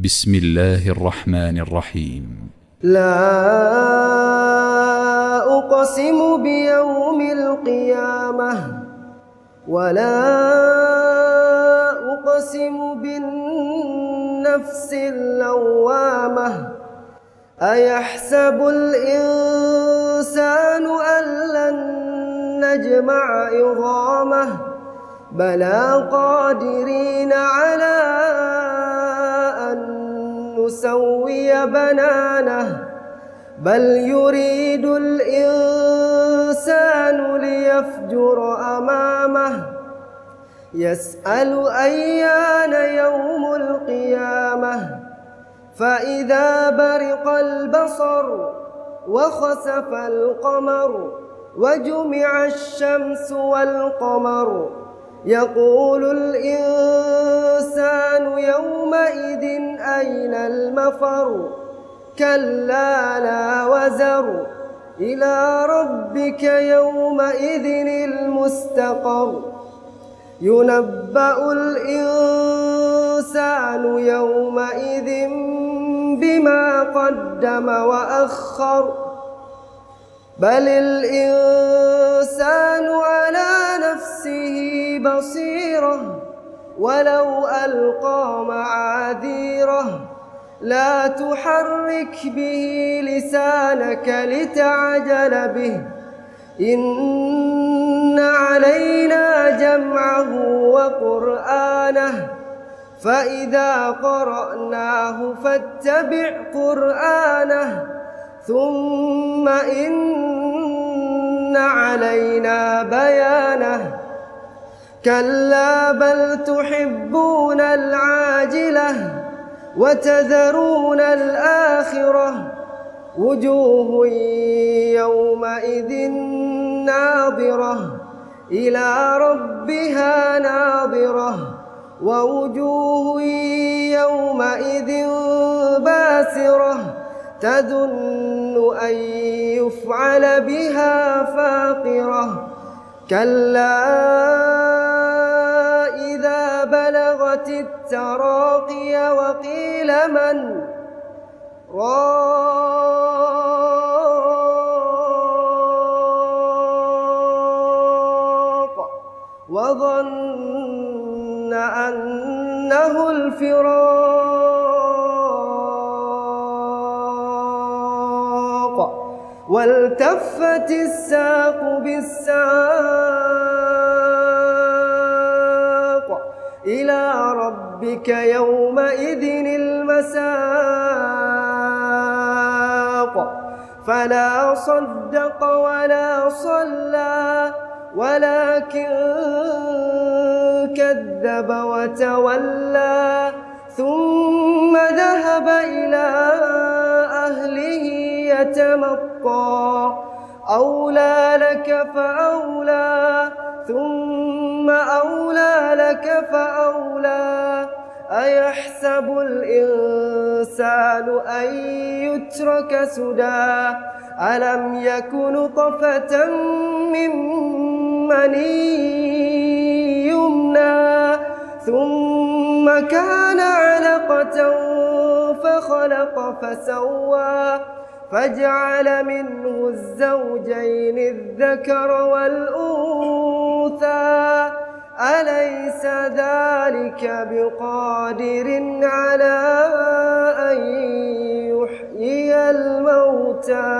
بسم الله الرحمن الرحيم. لا أقسم بيوم القيامة ولا أقسم بالنفس اللوامة. أيحسب الإنسان أن لن نجمع عظامه بلى قادرين على أن نسوي بنانه بل يريد الإنسان ليفجر أمامه يسأل أيان يوم القيامة فإذا برق البصر وخسف القمر وجمع الشمس والقمر يقول الإنسان يومئذ أين المفر كلا لا وزر إلى ربك يومئذ المستقر ينبأ الإنسان يومئذ بما قدم وأخر بل الإنسان على نفسه بصيرة ولو ألقى معاذيره لا تحرك به لسانك لتعجل به إن علينا جمعه وقرآنه فإذا قرأناه فاتبع قرآنه ثم إن علينا بيانه كلا بل تحبون العاجلة وتذرون الآخرة وجوه يومئذ ناظرة إلى ربها ناظرة ووجوه يومئذ باسرة تظن أن يفعل بها فاقرة كلا إذا بلغت التراقي وقيل من راق وظن أنه الفراق والتفت الساق بالساق إلى ربك يومئذ المساق فلا صدق ولا صلى ولكن كذب وتولى ثم ذهب إلى أهله يتمطى أولى لك فأولى ثم أولى لك فأولى أيحسب الإنسان أن يترك سدى ألم يك نطفة من مني يمنى ثم كان علقة فخلق فسوى فجعل منه الزوجين الذكر والأنثى أليس ذلك بقادر على أن يحيي الموتى